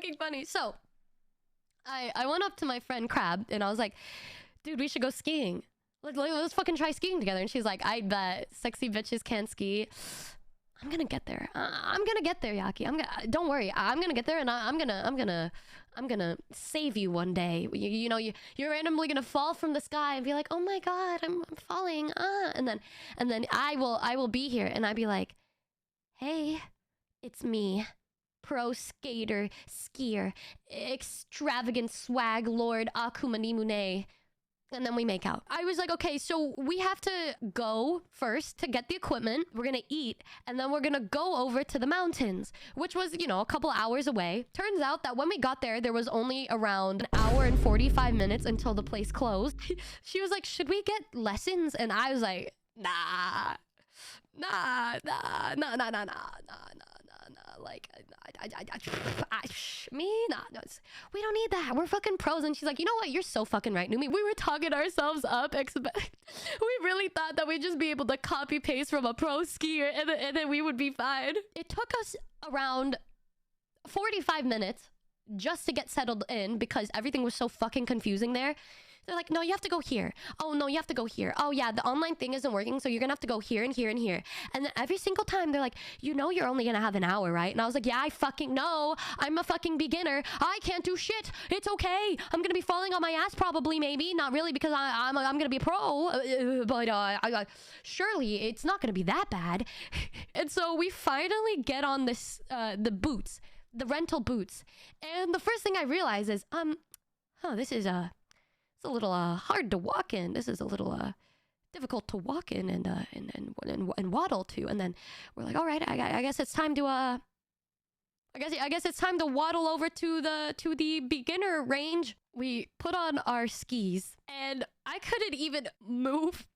fucking funny. So I went up to my friend Crab and I was like, dude, we should go skiing. Let's fucking try skiing together. And she's like, I bet sexy bitches can't ski. I'm gonna get there. I'm gonna get there, Yaki. Don't worry. I'm gonna get there, and I'm gonna save you one day. You know, you're randomly gonna fall from the sky and be like, oh my god, I'm falling. And then I will be here, and I'd be like, hey, it's me, pro skater, skier, extravagant swag lord Akuma Nihmune. And then we make out. I was like, okay, so we have to go first to get the equipment. We're gonna eat, and then we're gonna go over to the mountains, which was, you know, a couple hours away. Turns out that when we got there was only around an hour and 45 minutes until the place closed. She was like, should we get lessons? And I was like, nah. Like, we don't need that. We're fucking pros. And she's like, you know what? You're so fucking right, Numi. We were talking ourselves up. We really thought that we'd just be able to copy paste from a pro skier and then we would be fine. It took us around 45 minutes just to get settled in because everything was so fucking confusing there. They're like, no, you have to go here. Oh, no, you have to go here. Oh, yeah, the online thing isn't working, so you're gonna have to go here and here and here. And then every single time, they're like, you know you're only gonna have an hour, right? And I was like, yeah, I fucking know. I'm a fucking beginner. I can't do shit. It's okay. I'm gonna be falling on my ass probably, maybe. Not really, because I'm gonna be a pro. But surely it's not gonna be that bad. And so we finally get on this, the boots. The rental boots. And the first thing I realize is, this is, it's a little hard to walk in. This is a little difficult to walk in and waddle to. And then we're like, all right, I guess it's time to I guess it's time to waddle over to the beginner range. We put on our skis, and I couldn't even move.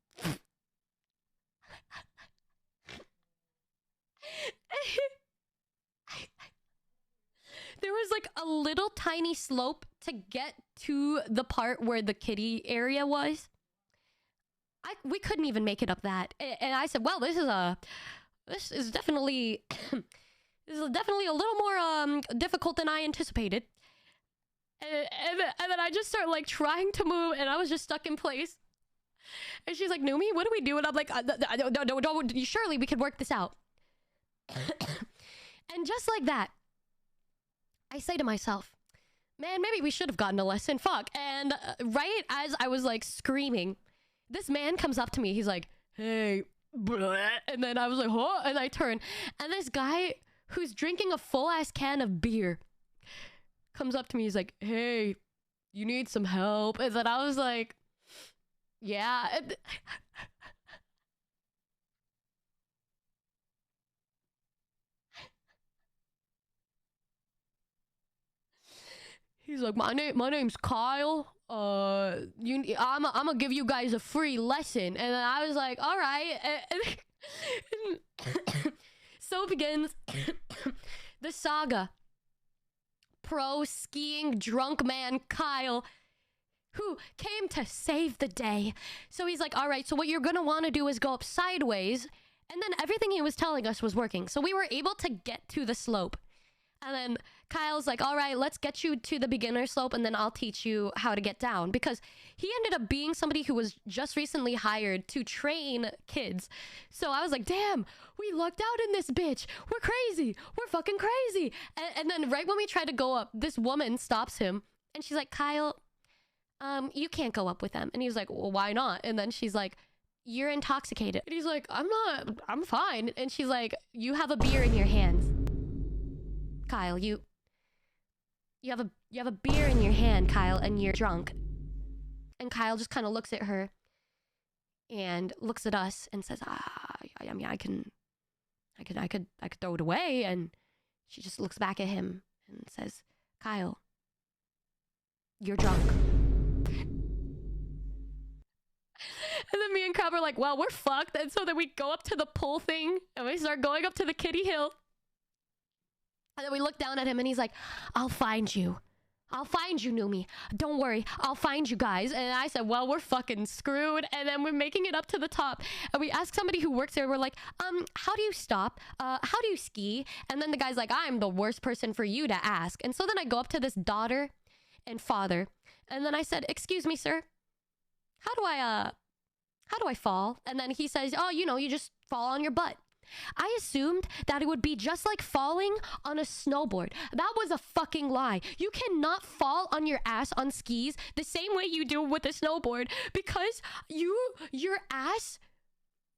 There was like a little tiny slope to get to the part where the kiddie area was. We couldn't even make it up that. And I said, well, this is definitely this is definitely a little more difficult than I anticipated. And then I just start like trying to move, and I was just stuck in place. And she's like, Numi, what do we do? And I'm like, don't, surely we could work this out. And just like that, I say to myself, man, maybe we should have gotten a lesson. Fuck. And right as I was like screaming, this man comes up to me. He's like, hey. And then I was like, oh. And I turn. And this guy who's drinking a full ass can of beer comes up to me. He's like, hey, you need some help? And then I was like, yeah. He's like, my name's Kyle. I'm gonna give you guys a free lesson. And then I was like, all right. And so begins the saga. Pro skiing drunk man Kyle, who came to save the day. So he's like, all right, so what you're gonna want to do is go up sideways. And then everything he was telling us was working. So we were able to get to the slope. And then Kyle's like, all right, let's get you to the beginner slope, and then I'll teach you how to get down. Because he ended up being somebody who was just recently hired to train kids. So I was like, damn, we lucked out in this bitch. We're crazy. We're fucking crazy. And then right when we try to go up, this woman stops him. And she's like, Kyle, you can't go up with them. And he's like, well, why not? And then she's like, you're intoxicated. And he's like, I'm fine. And she's like, you have a beer in your hands. Kyle, you have a beer in your hand, Kyle, and you're drunk. And Kyle just kind of looks at her and looks at us and says, I mean, I could throw it away. And she just looks back at him and says, Kyle, you're drunk. And then me and Crab are like, well, we're fucked. And so then we go up to the pole thing and we start going up to the kiddie hill. And then we look down at him and he's like, I'll find you. I'll find you, Numi. Don't worry, I'll find you guys. And I said, well, we're fucking screwed. And then we're making it up to the top. And we asked somebody who works there, we're like, how do you stop? How do you ski? And then the guy's like, I'm the worst person for you to ask. And so then I go up to this daughter and father. And then I said, excuse me, sir. How do I fall? And then he says, oh, you know, you just fall on your butt. I assumed that it would be just like falling on a snowboard. That was a fucking lie. You cannot fall on your ass on skis the same way you do with a snowboard, because your ass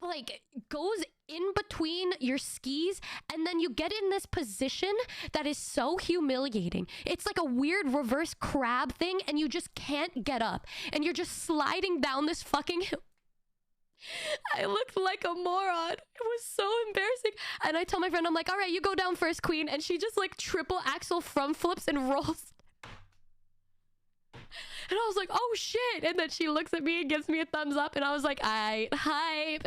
like goes in between your skis, and then you get in this position that is so humiliating. It's like a weird reverse crab thing, and you just can't get up, and you're just sliding down this fucking hill. I looked like a moron. It was so embarrassing. And I tell my friend, I'm like, all right, you go down first, queen. And she just like triple axel front flips and rolls. And I was like, oh shit. And then she looks at me and gives me a thumbs up. And I was like, I hype.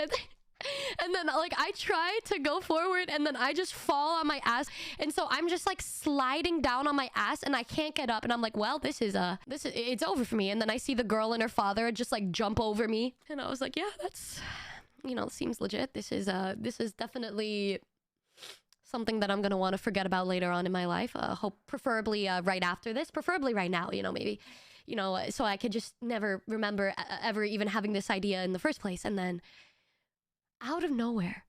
And then like I try to go forward, and then I just fall on my ass. And so I'm just like sliding down on my ass, and I can't get up. And I'm like, well, this is it's over for me. And then I see the girl and her father just like jump over me. And I was like, yeah, that's, you know, seems legit. This is definitely something that I'm gonna want to forget about later on in my life. Hope preferably right after this, preferably right now, you know, maybe, you know, so I could just never remember ever even having this idea in the first place. And then out of nowhere,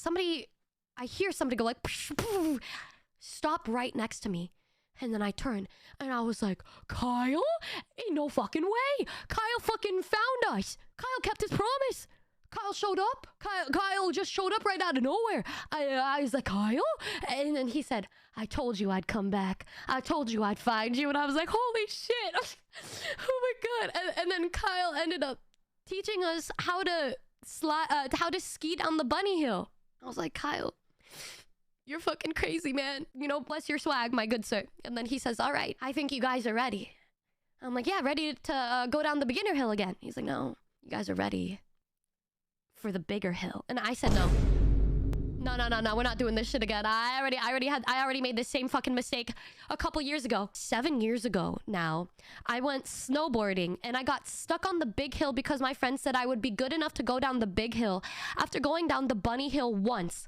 I hear somebody go like, psh, psh, stop right next to me. And then I turn, and I was like, Kyle? Ain't no fucking way. Kyle fucking found us. Kyle kept his promise. Kyle showed up. Kyle just showed up right out of nowhere. I was like, Kyle? And then he said, I told you I'd come back. I told you I'd find you. And I was like, holy shit. Oh my God. And then Kyle ended up teaching us how to ski down the bunny hill. I was like, Kyle, you're fucking crazy, man. You know, bless your swag, my good sir. And then he says, all right, I think you guys are ready. I'm like, yeah, ready to go down the beginner hill again. He's like, no, you guys are ready for the bigger hill. And I said, no, we're not doing this shit again. I already made the same fucking mistake a couple years ago. 7 years ago now, I went snowboarding, and I got stuck on the big hill because my friend said I would be good enough to go down the big hill after going down the bunny hill once.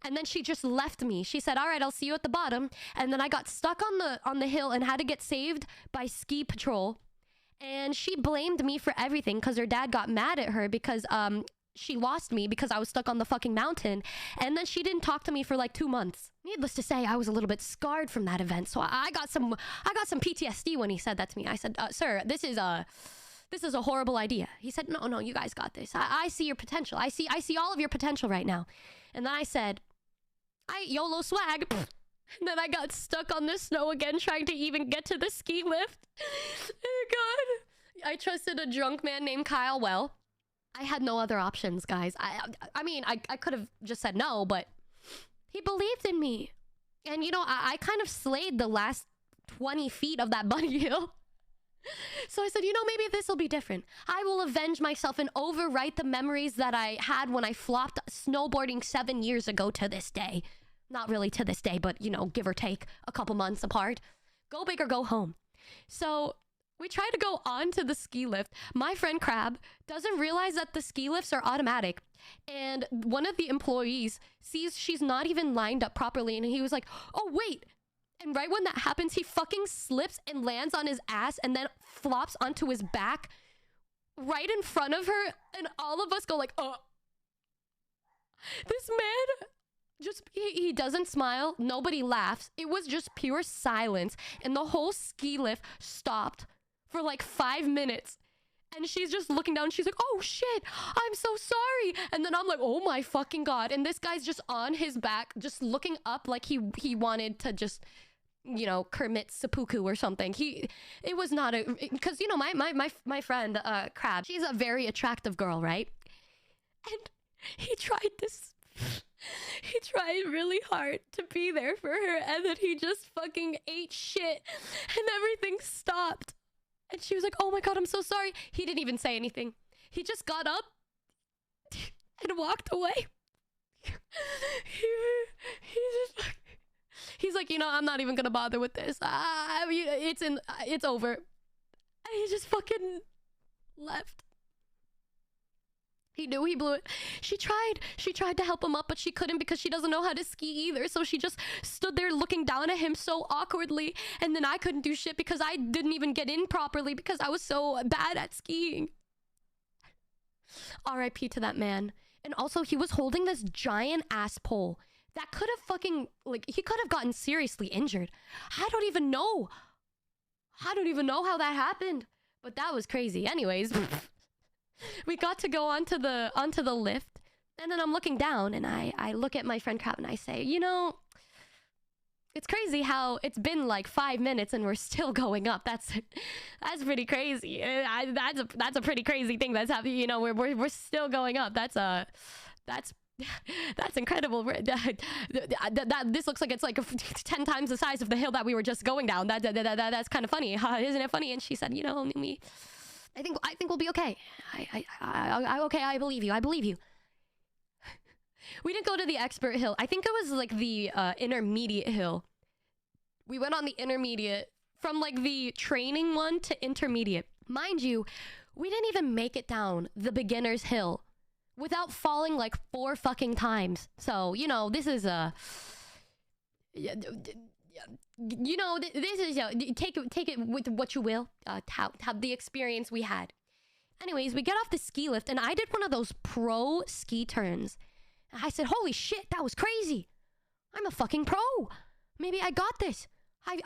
And then she just left me. She said, all right, I'll see you at the bottom. And then I got stuck on the hill and had to get saved by ski patrol. And she blamed me for everything because her dad got mad at her because she lost me because I was stuck on the fucking mountain. And then she didn't talk to me for like 2 months. Needless to say, I was a little bit scarred from that event. So I got some PTSD when he said that to me. I said, sir, this is a horrible idea. He said, no, you guys got this. I see your potential. I see all of your potential right now. And then I said, YOLO swag. And then I got stuck on the snow again, trying to even get to the ski lift. Oh God. I trusted a drunk man named Kyle well. I had no other options, guys. I mean, I could have just said no, but he believed in me. And, you know, I kind of slayed the last 20 feet of that bunny hill. So I said, you know, maybe this will be different. I will avenge myself and overwrite the memories that I had when I flopped snowboarding 7 years ago to this day. Not really to this day, but, you know, give or take a couple months apart. Go big or go home. So we try to go onto the ski lift. My friend Crab doesn't realize that the ski lifts are automatic. And one of the employees sees she's not even lined up properly. And he was like, oh, wait. And right when that happens, he fucking slips and lands on his ass and then flops onto his back right in front of her. And all of us go like, oh. This man just, he doesn't smile. Nobody laughs. It was just pure silence. And the whole ski lift stopped for like 5 minutes. And she's just looking down. She's like, oh shit, I'm so sorry. And then I'm like, oh my fucking God. And this guy's just on his back, just looking up like he wanted to just, you know, Kermit seppuku or something. It was not a, because, you know, my friend, Crab, she's a very attractive girl, right? And he tried really hard to be there for her. And then he just fucking ate shit and everything stopped. And she was like, oh my God, I'm so sorry. He didn't even say anything. He just got up and walked away. He just He's like, you know, I'm not even gonna bother with this. It's over. And he just fucking left. He knew he blew it. She tried to help him up, but she couldn't because she doesn't know how to ski either. So she just stood there looking down at him so awkwardly. And then I couldn't do shit because I didn't even get in properly because I was so bad at skiing. R.I.P. to that man. And also, he was holding this giant ass pole that could have fucking, like, he could have gotten seriously injured. I don't even know how that happened. But that was crazy. Anyways, we got to go onto the lift. And then I'm looking down and I look at my friend Crab and I say, you know, it's crazy how it's been like 5 minutes and we're still going up. That's pretty crazy. That's a pretty crazy thing that's happening. You know, we're still going up. That's incredible. This looks like it's like 10 times the size of the hill that we were just going down. That's kind of funny, isn't it funny? And she said, you know, me, I think we'll be okay. I believe you. I believe you. We didn't go to the expert hill. I think it was like the intermediate hill. We went on the intermediate from like the training one to intermediate. Mind you, we didn't even make it down the beginner's hill without falling like 4 fucking times. So, you know, this is you know, this is take it with what you will. Have the experience we had. Anyways, we get off the ski lift and I did one of those pro ski turns. I said, holy shit, that was crazy. I'm a fucking pro. Maybe I got this. I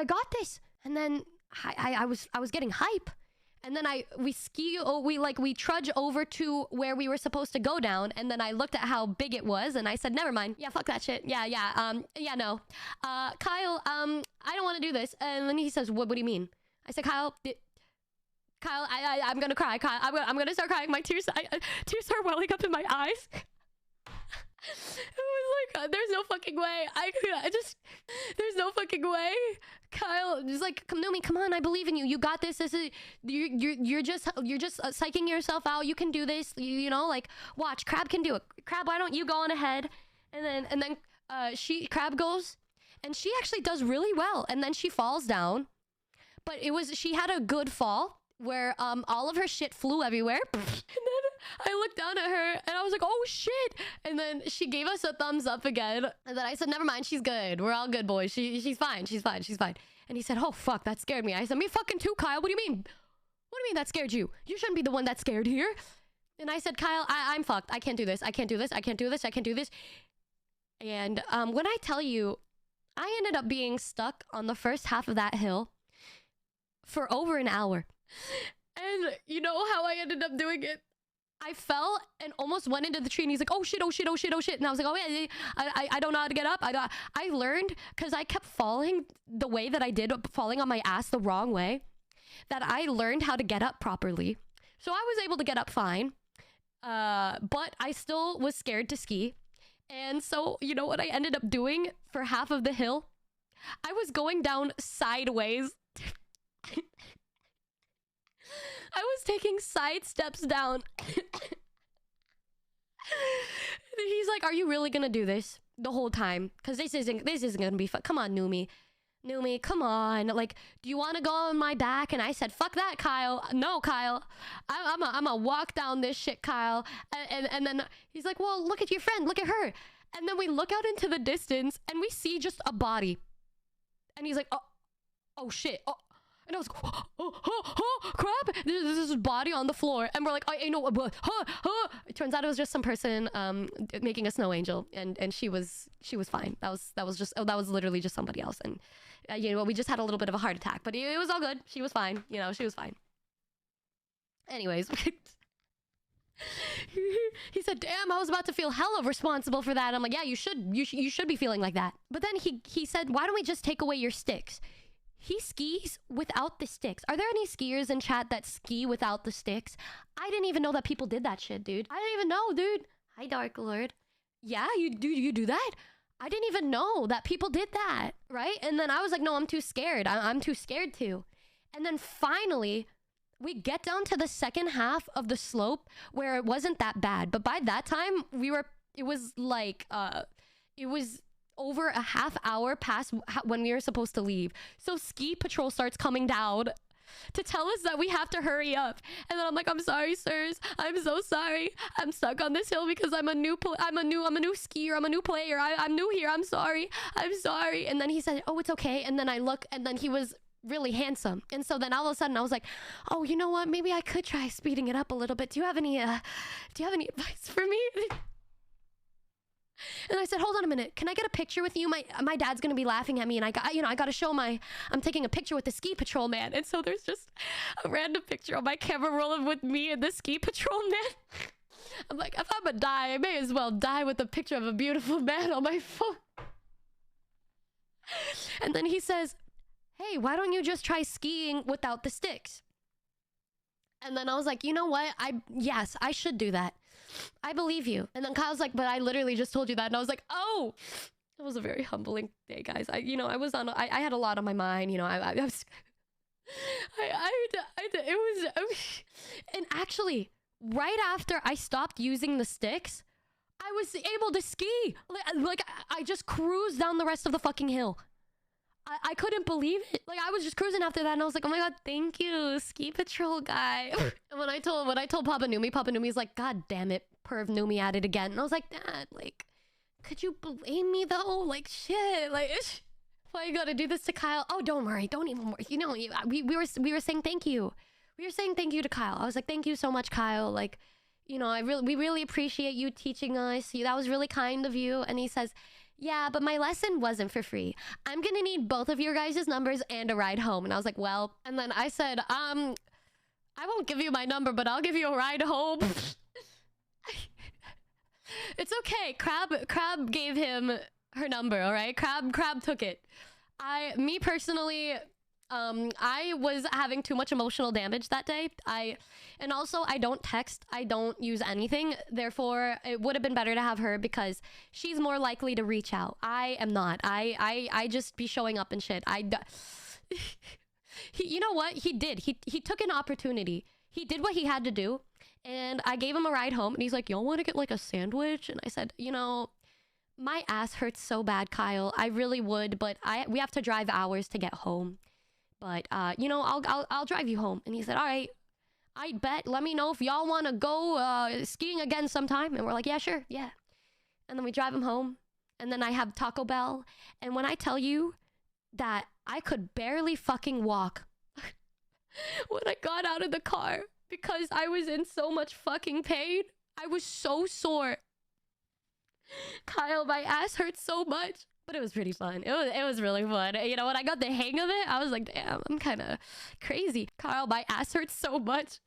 got this. And then I was getting hype. And then we trudge over to where we were supposed to go down. And then I looked at how big it was and I said, never mind. Yeah, fuck that shit. Yeah, no. Kyle, I don't want to do this. And then he says, what do you mean? I said, Kyle, I'm gonna cry. Kyle, I'm gonna start crying. My tears are welling up in my eyes. It was like, there's no fucking way. There's no fucking way. Kyle, just like, Numi, come on, I believe in you. You got this. You're just psyching yourself out. You can do this. You know, like, watch, Crab can do it. Crab, why don't you go on ahead? And then Crab goes, and she actually does really well. And then she falls down, but she had a good fall where all of her shit flew everywhere. And then I looked down at her and I was like, oh shit. And then she gave us a thumbs up again. And then I said, never mind, she's good. We're all good, boys. She's fine. And he said, oh fuck, that scared me. I said, me fucking too, Kyle. What do you mean? What do you mean that scared you? You shouldn't be the one that's scared here. And I said, Kyle, I'm fucked. I can't do this. And when I tell you, I ended up being stuck on the first half of that hill for over an hour. And you know how I ended up doing it? I fell and almost went into the tree and he's like, oh shit. And I was like, oh yeah, I don't know how to get up. I learned, because I kept falling the way that I did, falling on my ass the wrong way, that I learned how to get up properly. So I was able to get up fine. But I still was scared to ski. And so, you know what I ended up doing for half of the hill? I was going down sideways. I was taking side steps down. He's like, are you really gonna do this the whole time? Because this isn't gonna be fun. Come on, Numi, come on. Like, do you want to go on my back? And I said, fuck that, Kyle. No, Kyle. I'm gonna walk down this shit, Kyle. And then he's like, well, look at your friend. Look at her. And then we look out into the distance and we see just a body. And he's like, oh shit. Oh. And I was like, oh, crap. There's this body on the floor. And we're like, I know. It turns out it was just some person making a snow angel. And she was fine. That was literally just somebody else. And you know, we just had a little bit of a heart attack. But it was all good. She was fine. You know, she was fine. Anyways. He said, damn, I was about to feel hella responsible for that. I'm like, yeah, you should be feeling like that. But then he said, why don't we just take away your sticks? He skis without the sticks. Are there any skiers in chat that ski without the sticks? I didn't even know that people did that shit, dude. I didn't even know, dude. Hi, Dark Lord. Yeah, you do that? I didn't even know that people did that, right? And then I was like, no, I'm too scared. I'm too scared to. And then finally, we get down to the second half of the slope where it wasn't that bad. But by that time, it was over a half hour past when we were supposed to leave. So ski patrol starts coming down to tell us that we have to hurry up. And then I'm like, I'm sorry, sirs. I'm so sorry. I'm stuck on this hill because I'm a new skier. I'm a new player. I'm new here. I'm sorry. I'm sorry. And then he said, oh, it's okay. And then I look, and then he was really handsome. And so then all of a sudden I was like, oh, you know what? Maybe I could try speeding it up a little bit. Do you have any advice for me? And I said, hold on a minute. Can I get a picture with you? My dad's going to be laughing at me, and I got to show I'm taking a picture with the ski patrol man. And so there's just a random picture on my camera rolling with me and the ski patrol man. I'm like, if I'm gonna die, I may as well die with a picture of a beautiful man on my phone. And then he says, hey, why don't you just try skiing without the sticks? And then I was like, you know what? Yes, I should do that. I believe you. And then Kyle's like, but I literally just told you that. And I was like, oh, it was a very humbling day, guys. I had a lot on my mind. You know, it was, and actually, right after I stopped using the sticks, I was able to ski. Like I just cruised down the rest of the fucking hill. I couldn't believe it. Like, I was just cruising after that, and I was like, oh my god, thank you, ski patrol guy. And when I told Papa Numi's like, god damn it, perv Numi at it again. And I was like, Dad, like, could you blame me though? Like, shit, like, why you gotta do this to Kyle? Oh, don't worry, don't even worry. You know, we were saying thank you. We were saying thank you to Kyle. I was like, thank you so much, Kyle. Like, you know, we really appreciate you teaching us. That was really kind of you. And he says, yeah, but my lesson wasn't for free. I'm gonna need both of your guys' numbers and a ride home. And I was like, well, and then I said, I won't give you my number, but I'll give you a ride home. It's okay. Crab gave him her number, all right? Crab took it. Me personally, I was having too much emotional damage that day. And also I don't text. I don't use anything. Therefore, it would have been better to have her because she's more likely to reach out. I am not. I just be showing up and shit. You know what? He did. He took an opportunity. He did what he had to do. And I gave him a ride home. And he's like, y'all want to get like a sandwich? And I said, you know, my ass hurts so bad, Kyle. I really would. But we have to drive hours to get home. But, you know, I'll drive you home. And he said, all right, I bet. Let me know if y'all want to go skiing again sometime. And we're like, yeah, sure. Yeah. And then we drive him home. And then I have Taco Bell. And when I tell you that I could barely fucking walk when I got out of the car because I was in so much fucking pain. I was so sore. Kyle, my ass hurts so much. But it was pretty fun. It was really fun. You know, when I got the hang of it, I was like, damn, I'm kind of crazy. Kyle, my ass hurts so much.